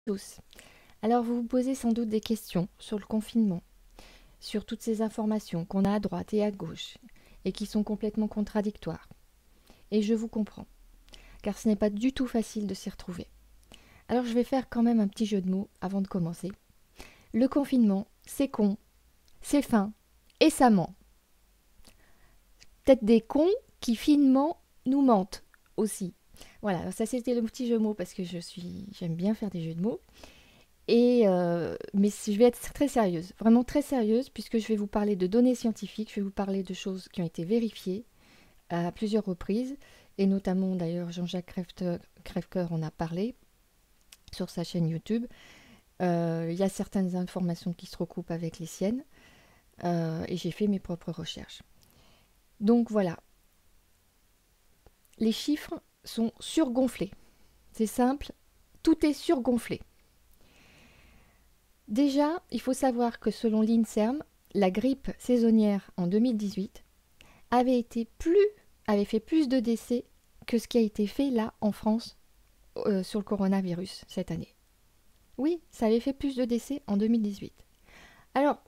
Tous. Alors vous vous posez sans doute des questions sur le confinement, sur toutes ces informations qu'on a à droite et à gauche et qui sont complètement contradictoires. Et je vous comprends, car ce n'est pas du tout facile de s'y retrouver. Alors je vais faire quand même un petit jeu de mots avant de commencer. Le confinement, c'est con, c'est fin et ça ment. Peut-être des cons qui finement nous mentent aussi. Voilà, ça c'était le petit jeu de mots parce que j'aime bien faire des jeux de mots. Mais je vais être très sérieuse, vraiment très sérieuse, puisque je vais vous parler de données scientifiques, je vais vous parler de choses qui ont été vérifiées à plusieurs reprises, et notamment d'ailleurs Jean-Jacques Crèvecoeur en a parlé sur sa chaîne YouTube. Il y a certaines informations qui se recoupent avec les siennes, et j'ai fait mes propres recherches. Donc voilà, les chiffres sont surgonflés. C'est simple, tout est surgonflé. Déjà, il faut savoir que selon l'INSERM, la grippe saisonnière en 2018 avait fait plus de décès que ce qui a été fait là en France sur le coronavirus cette année. Oui, ça avait fait plus de décès en 2018. Alors,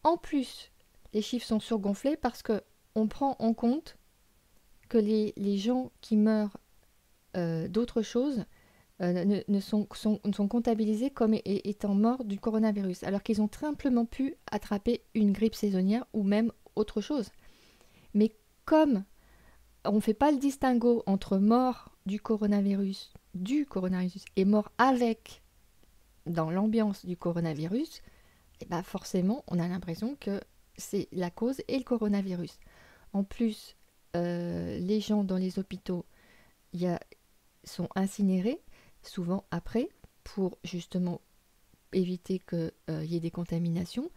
en plus, les chiffres sont surgonflés parce que on prend en compte que les gens qui meurent d'autres choses sont comptabilisés comme étant morts du coronavirus, alors qu'ils ont simplement pu attraper une grippe saisonnière ou même autre chose. Mais comme on ne fait pas le distinguo entre mort du coronavirus et mort avec, dans l'ambiance du coronavirus, et ben forcément, on a l'impression que c'est la cause et le coronavirus. En plus, les gens dans les hôpitaux sont incinérés, souvent après, pour justement éviter qu'il y ait des contaminations.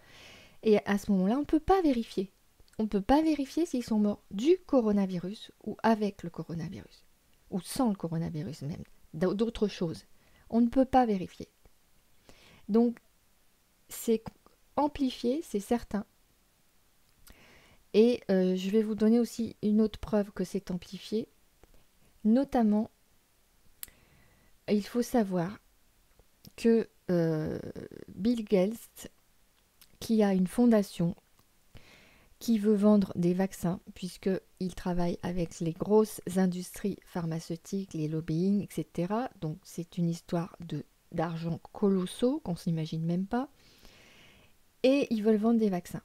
Et à ce moment-là, on ne peut pas vérifier. On ne peut pas vérifier s'ils sont morts du coronavirus ou avec le coronavirus, ou sans le coronavirus même, d'autres choses. On ne peut pas vérifier. Donc, c'est amplifié, c'est certain. Et je vais vous donner aussi une autre preuve que c'est amplifié. Notamment, il faut savoir que Bill Gates, qui a une fondation qui veut vendre des vaccins, puisqu'il travaille avec les grosses industries pharmaceutiques, les lobbying, etc. Donc c'est une histoire d'argent colossaux qu'on ne s'imagine même pas. Et ils veulent vendre des vaccins.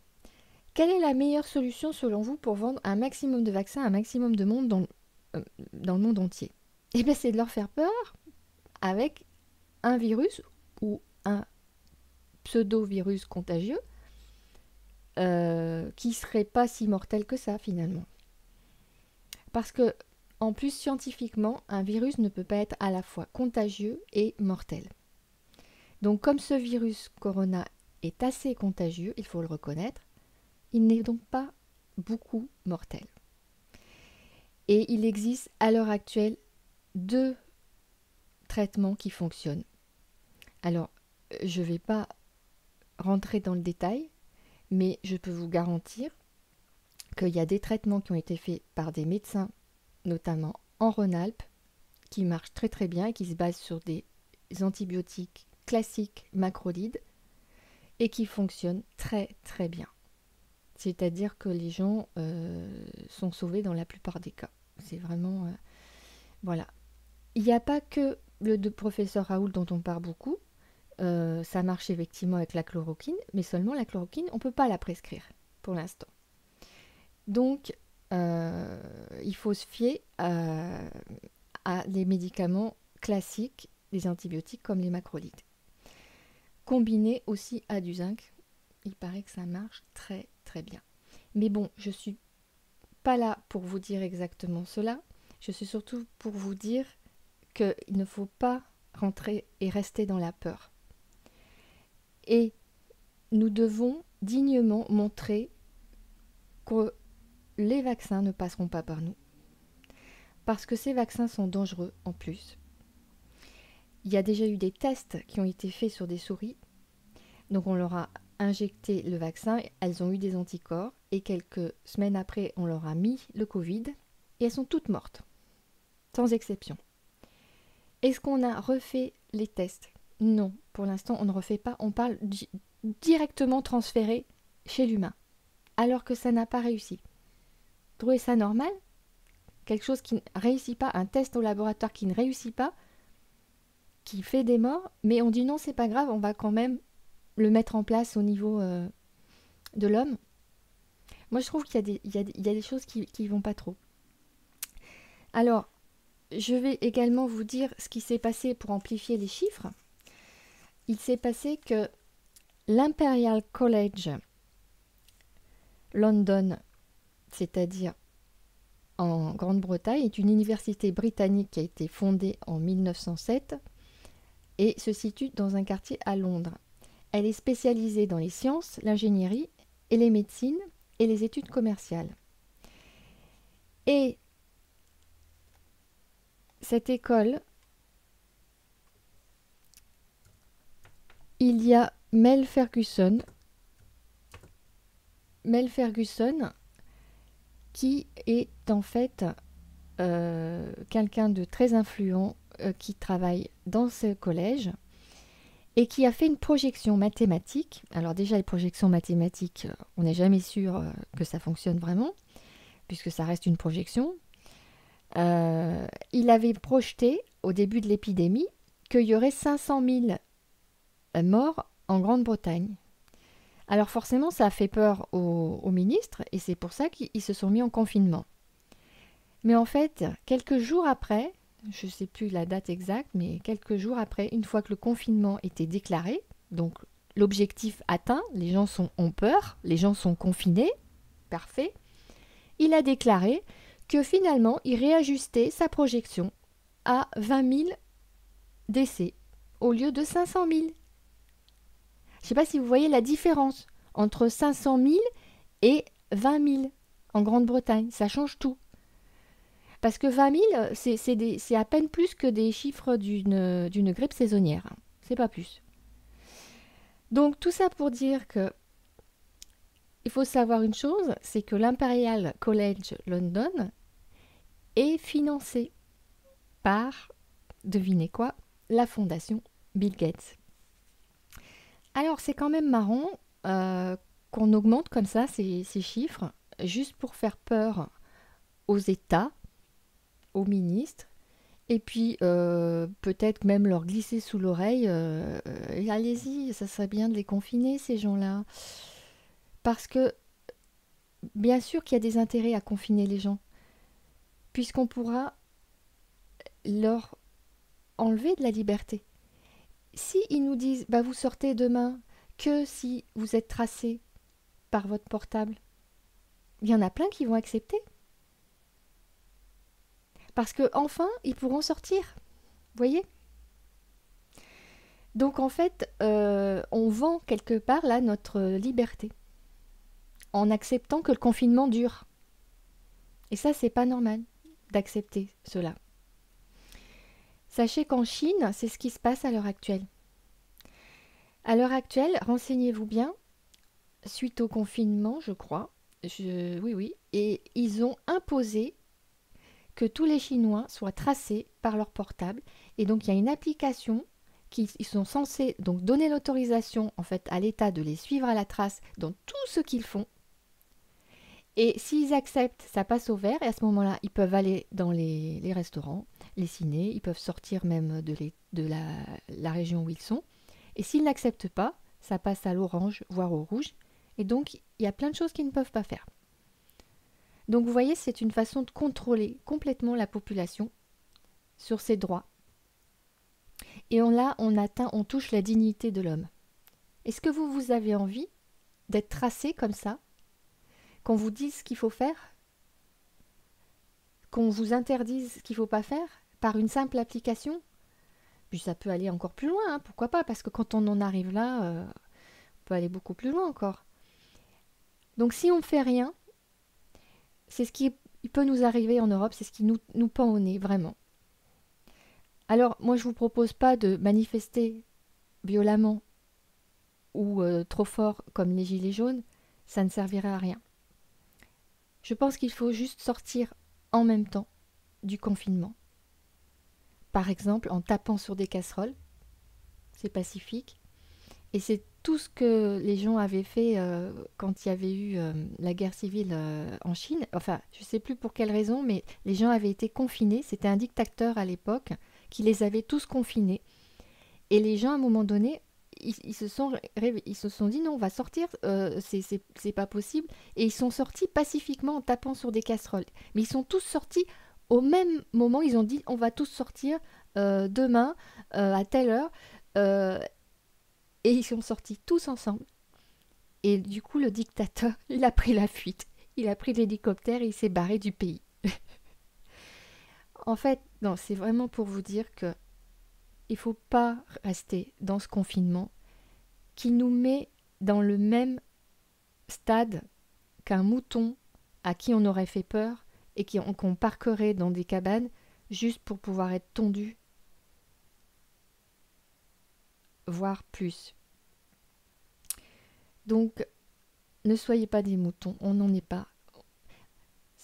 Quelle est la meilleure solution selon vous pour vendre un maximum de vaccins à un maximum de monde dans le monde entier? Eh bien c'est de leur faire peur avec un virus ou un pseudo-virus contagieux qui serait pas si mortel que ça finalement. Parce que, en plus, scientifiquement, un virus ne peut pas être à la fois contagieux et mortel. Donc, comme ce virus corona est assez contagieux, il faut le reconnaître, il n'est donc pas beaucoup mortel. Et il existe à l'heure actuelle 2 traitements qui fonctionnent. Alors, je ne vais pas rentrer dans le détail, mais je peux vous garantir qu'il y a des traitements qui ont été faits par des médecins, notamment en Rhône-Alpes, qui marchent très très bien et qui se basent sur des antibiotiques classiques macrolides et qui fonctionnent très très bien. C'est-à-dire que les gens sont sauvés dans la plupart des cas. C'est vraiment... voilà. Il n'y a pas que le de professeur Raoult dont on parle beaucoup. Ça marche effectivement avec la chloroquine, mais seulement la chloroquine, on ne peut pas la prescrire pour l'instant. Donc, il faut se fier à des médicaments classiques, des antibiotiques comme les macrolides. Combinés aussi à du zinc, il paraît que ça marche très très bien. Mais bon, je ne suis pas là pour vous dire exactement cela. Je suis surtout pour vous dire qu'il ne faut pas rentrer et rester dans la peur. Et nous devons dignement montrer que les vaccins ne passeront pas par nous. Parce que ces vaccins sont dangereux en plus. Il y a déjà eu des tests qui ont été faits sur des souris. Donc on leur a injecté le vaccin, elles ont eu des anticorps et quelques semaines après on leur a mis le Covid et elles sont toutes mortes, sans exception. Est-ce qu'on a refait les tests Non, pour l'instant, on ne refait pas. On parle directement transféré chez l'humain, alors que ça n'a pas réussi. Vous trouvez ça normal? Quelque chose qui ne réussit pas, un test au laboratoire qui ne réussit pas, qui fait des morts, mais on dit non, c'est pas grave, on va quand même le mettre en place au niveau de l'homme. Moi, je trouve qu'il y a des choses qui ne vont pas trop. Alors, je vais également vous dire ce qui s'est passé pour amplifier les chiffres. Il s'est passé que l'Imperial College London, c'est-à-dire en Grande-Bretagne, est une université britannique qui a été fondée en 1907 et se situe dans un quartier à Londres. Elle est spécialisée dans les sciences, l'ingénierie et les médecines et les études commerciales. Et cette école, il y a Mel Ferguson qui est en fait quelqu'un de très influent qui travaille dans ce collège et qui a fait une projection mathématique. Alors déjà, les projections mathématiques, on n'est jamais sûr que ça fonctionne vraiment, puisque ça reste une projection. Il avait projeté, au début de l'épidémie, qu'il y aurait 500 000 morts en Grande-Bretagne. Alors forcément, ça a fait peur aux ministres, et c'est pour ça qu'ils se sont mis en confinement. Mais en fait, quelques jours après, je ne sais plus la date exacte, mais quelques jours après, une fois que le confinement était déclaré, donc l'objectif atteint, les gens ont peur, les gens sont confinés, parfait, il a déclaré que finalement, il réajustait sa projection à 20 000 décès au lieu de 500 000. Je ne sais pas si vous voyez la différence entre 500 000 et 20 000 en Grande-Bretagne, ça change tout. Parce que 20 000, c'est à peine plus que des chiffres d'une grippe saisonnière. C'est pas plus. Donc tout ça pour dire que il faut savoir une chose, c'est que l'Imperial College London est financé par, devinez quoi, la fondation Bill Gates. Alors c'est quand même marrant qu'on augmente comme ça ces chiffres, juste pour faire peur aux États, aux ministres, et puis peut-être même leur glisser sous l'oreille allez-y, ça serait bien de les confiner ces gens-là. Parce que bien sûr qu'il y a des intérêts à confiner les gens, puisqu'on pourra leur enlever de la liberté. Si ils nous disent bah vous sortez demain que si vous êtes tracé par votre portable, il y en a plein qui vont accepter. Parce que enfin, ils pourront sortir. Vous voyez? Donc en fait, on vend quelque part là notre liberté en acceptant que le confinement dure. Et ça, c'est pas normal d'accepter cela. Sachez qu'en Chine, c'est ce qui se passe à l'heure actuelle. À l'heure actuelle, renseignez-vous bien, suite au confinement, je crois, oui, et ils ont imposé que tous les Chinois soient tracés par leur portable. Et donc, il y a une application ils sont censés donc donner l'autorisation en fait à l'État de les suivre à la trace dans tout ce qu'ils font. Et s'ils acceptent, ça passe au vert et à ce moment-là, ils peuvent aller dans les restaurants, les cinés, ils peuvent sortir même de la région où ils sont. Et s'ils n'acceptent pas, ça passe à l'orange, voire au rouge. Et donc, il y a plein de choses qu'ils ne peuvent pas faire. Donc, vous voyez, c'est une façon de contrôler complètement la population sur ses droits. Et on touche la dignité de l'homme. Est-ce que vous avez envie d'être tracé comme ça, qu'on vous dise ce qu'il faut faire, qu'on vous interdise ce qu'il ne faut pas faire, par une simple application? Puis ça peut aller encore plus loin, hein, pourquoi pas, parce que quand on en arrive là, on peut aller beaucoup plus loin encore. Donc si on ne fait rien, c'est ce qui peut nous arriver en Europe, c'est ce qui nous pend au nez, vraiment. Alors, moi, je ne vous propose pas de manifester violemment ou trop fort comme les gilets jaunes, ça ne servirait à rien. Je pense qu'il faut juste sortir en même temps du confinement. Par exemple, en tapant sur des casseroles, c'est pacifique. Et c'est tout ce que les gens avaient fait quand il y avait eu la guerre civile en Chine. Enfin, je ne sais plus pour quelle raison, mais les gens avaient été confinés. C'était un dictateur à l'époque qui les avait tous confinés. Et les gens, à un moment donné, ils se sont dit non, on va sortir, c'est pas possible. Et ils sont sortis pacifiquement en tapant sur des casseroles. Mais ils sont tous sortis au même moment. Ils ont dit on va tous sortir demain à telle heure. Et ils sont sortis tous ensemble. Et du coup, le dictateur, il a pris la fuite. Il a pris l'hélicoptère et il s'est barré du pays. En fait, non, c'est vraiment pour vous dire que il faut pas rester dans ce confinement qui nous met dans le même stade qu'un mouton à qui on aurait fait peur et qu'on parquerait dans des cabanes juste pour pouvoir être tondu, voire plus. Donc, ne soyez pas des moutons, on n'en est pas.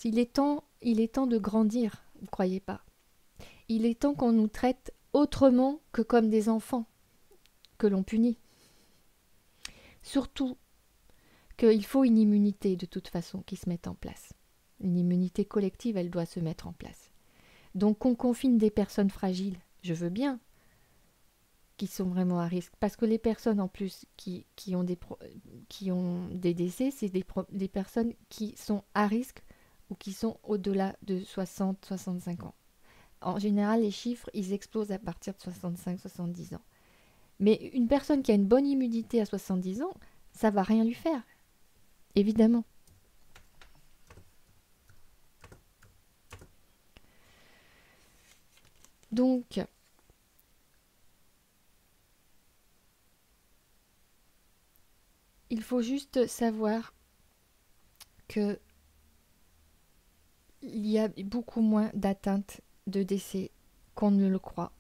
Il est temps de grandir, vous ne croyez pas? Il est temps qu'on nous traite autrement que comme des enfants que l'on punit. Surtout qu'il faut une immunité de toute façon qui se mette en place. Une immunité collective, elle doit se mettre en place. Donc qu'on confine des personnes fragiles, je veux bien, qui sont vraiment à risque. Parce que les personnes en plus qui ont des décès, c'est des personnes qui sont à risque ou qui sont au-delà de 60-65 ans. En général, les chiffres, ils explosent à partir de 65-70 ans. Mais une personne qui a une bonne immunité à 70 ans, ça va rien lui faire. Évidemment. Donc, il faut juste savoir que il y a beaucoup moins d'atteintes de décès qu'on ne le croit.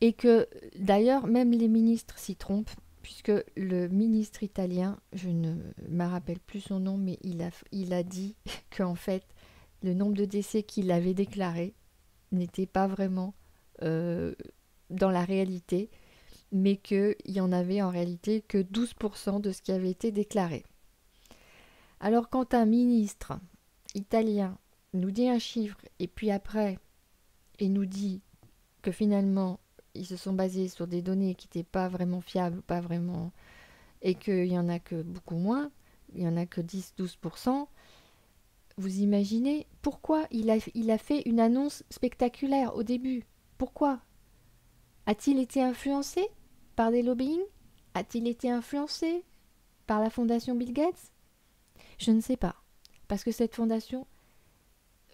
Et que d'ailleurs, même les ministres s'y trompent, puisque le ministre italien, je ne me rappelle plus son nom, mais il a dit qu'en fait, le nombre de décès qu'il avait déclaré n'était pas vraiment dans la réalité, mais qu'il y en avait en réalité que 12% de ce qui avait été déclaré. Alors quand un ministre italien nous dit un chiffre et puis après il nous dit que finalement ils se sont basés sur des données qui n'étaient pas vraiment fiables, pas vraiment, et qu'il n'y en a que beaucoup moins, il n'y en a que 10-12%, vous imaginez pourquoi il a fait une annonce spectaculaire au début? Pourquoi? A-t-il été influencé par des lobbying? A-t-il été influencé par la fondation Bill Gates? Je ne sais pas. Parce que cette fondation,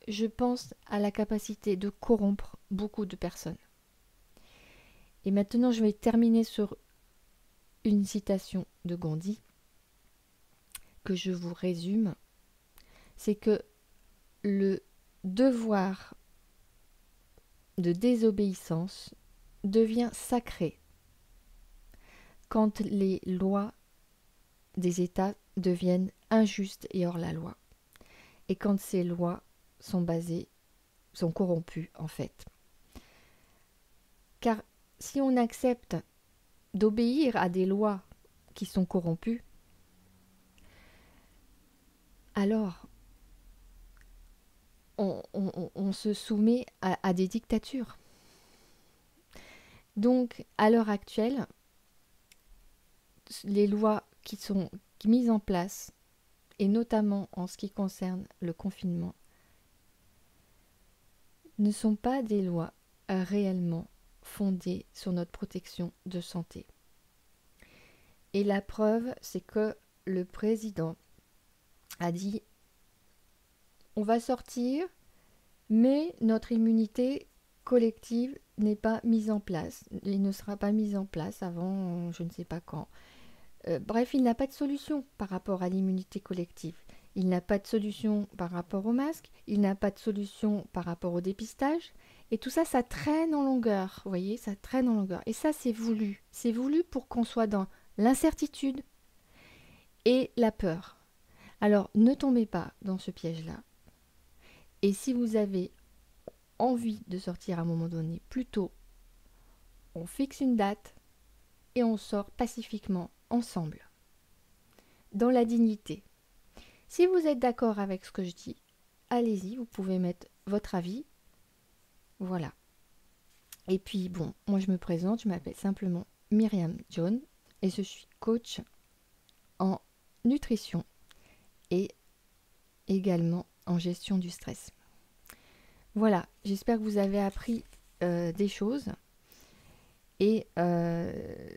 je pense, a la capacité de corrompre beaucoup de personnes. Et maintenant, je vais terminer sur une citation de Gandhi que je vous résume. C'est que le devoir de désobéissance devient sacré quand les lois des États deviennent injustes et hors la loi. Et quand ces lois sont corrompues en fait. Car si on accepte d'obéir à des lois qui sont corrompues, alors on se soumet à des dictatures. Donc, à l'heure actuelle, les lois qui sont mises en place, et notamment en ce qui concerne le confinement, ne sont pas des lois réellement fondées sur notre protection de santé. Et la preuve, c'est que le président a dit on va sortir, mais notre immunité collective n'est pas mise en place. Il ne sera pas mise en place avant je ne sais pas quand. Bref, il n'a pas de solution par rapport à l'immunité collective. Il n'a pas de solution par rapport au masque, il n'a pas de solution par rapport au dépistage. Et tout ça, ça traîne en longueur. Vous voyez, ça traîne en longueur. Et ça, c'est voulu. C'est voulu pour qu'on soit dans l'incertitude et la peur. Alors, ne tombez pas dans ce piège-là. Et si vous avez envie de sortir à un moment donné, plutôt on fixe une date et on sort pacifiquement ensemble, dans la dignité. Si vous êtes d'accord avec ce que je dis, allez-y, vous pouvez mettre votre avis. Voilà. Et puis bon, moi je me présente, je m'appelle simplement Myriam John et je suis coach en nutrition et également en gestion du stress. Voilà, j'espère que vous avez appris des choses et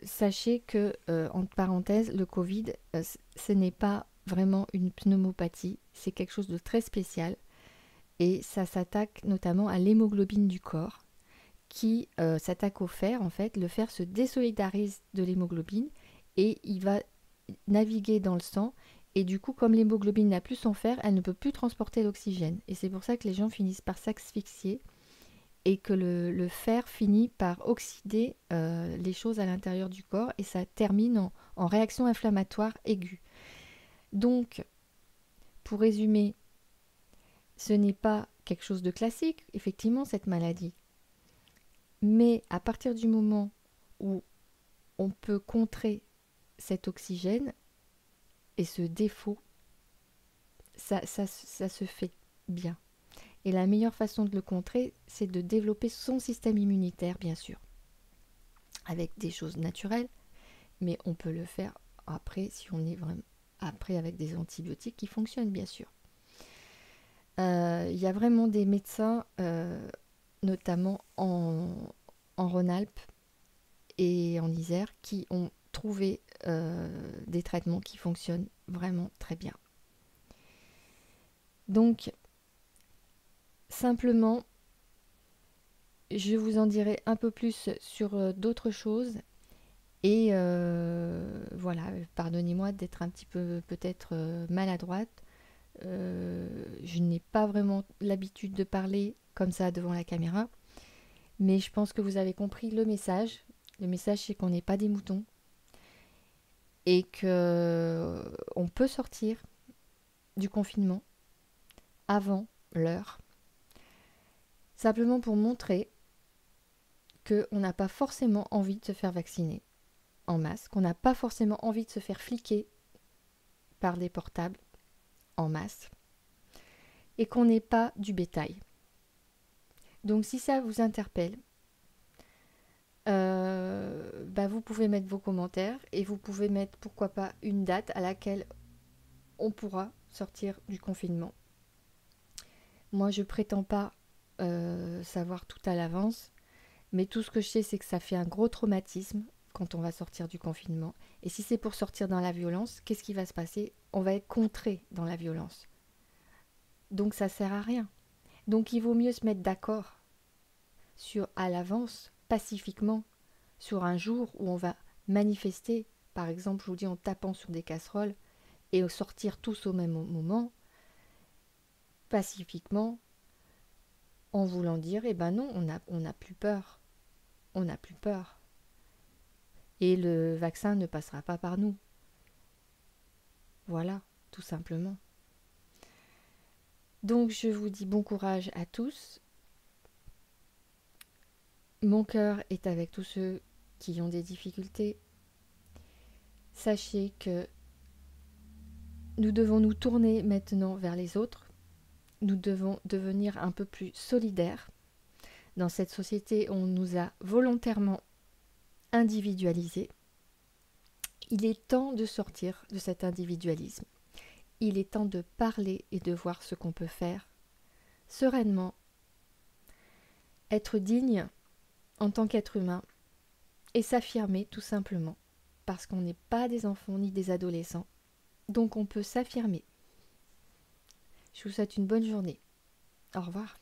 sachez que, entre parenthèses, le Covid, ce n'est pas vraiment une pneumopathie, c'est quelque chose de très spécial et ça s'attaque notamment à l'hémoglobine du corps qui s'attaque au fer. En fait, le fer se désolidarise de l'hémoglobine et il va naviguer dans le sang. Et du coup, comme l'hémoglobine n'a plus son fer, elle ne peut plus transporter l'oxygène. Et c'est pour ça que les gens finissent par s'asphyxier et que le fer finit par oxyder les choses à l'intérieur du corps et ça termine en réaction inflammatoire aiguë. Donc, pour résumer, ce n'est pas quelque chose de classique, effectivement, cette maladie. Mais à partir du moment où on peut contrer cet oxygène et ce défaut, ça se fait bien. Et la meilleure façon de le contrer, c'est de développer son système immunitaire, bien sûr, avec des choses naturelles, mais on peut le faire après, si on est vraiment après avec des antibiotiques qui fonctionnent, bien sûr. Il y a vraiment des médecins, notamment en Rhône-Alpes et en Isère, qui ont trouvé des traitements qui fonctionnent vraiment très bien. Donc, simplement, je vous en dirai un peu plus sur d'autres choses. Et voilà, pardonnez-moi d'être un petit peu peut-être maladroite. Je n'ai pas vraiment l'habitude de parler comme ça devant la caméra. Mais je pense que vous avez compris le message. Le message, c'est qu'on n'est pas des moutons. Et qu'on peut sortir du confinement avant l'heure. Simplement pour montrer qu'on n'a pas forcément envie de se faire vacciner en masse, qu'on n'a pas forcément envie de se faire fliquer par des portables en masse, et qu'on n'est pas du bétail. Donc si ça vous interpelle, vous pouvez mettre vos commentaires et vous pouvez mettre pourquoi pas une date à laquelle on pourra sortir du confinement. Moi je prétends pas savoir tout à l'avance, mais tout ce que je sais c'est que ça fait un gros traumatisme quand on va sortir du confinement. Et si c'est pour sortir dans la violence, qu'est-ce qui va se passer? On va être contré dans la violence. Donc ça sert à rien. Donc il vaut mieux se mettre d'accord à l'avance, pacifiquement, sur un jour où on va manifester, par exemple, je vous dis en tapant sur des casseroles, et sortir tous au même moment, pacifiquement, en voulant dire, eh ben non, on n'a plus peur. On n'a plus peur. Et le vaccin ne passera pas par nous. Voilà, tout simplement. Donc je vous dis bon courage à tous. Mon cœur est avec tous ceux qui ont des difficultés. Sachez que nous devons nous tourner maintenant vers les autres. Nous devons devenir un peu plus solidaires. Dans cette société, on nous a volontairement individualisés. Il est temps de sortir de cet individualisme. Il est temps de parler et de voir ce qu'on peut faire sereinement, être digne en tant qu'être humain et s'affirmer tout simplement parce qu'on n'est pas des enfants ni des adolescents, donc on peut s'affirmer. Je vous souhaite une bonne journée. Au revoir.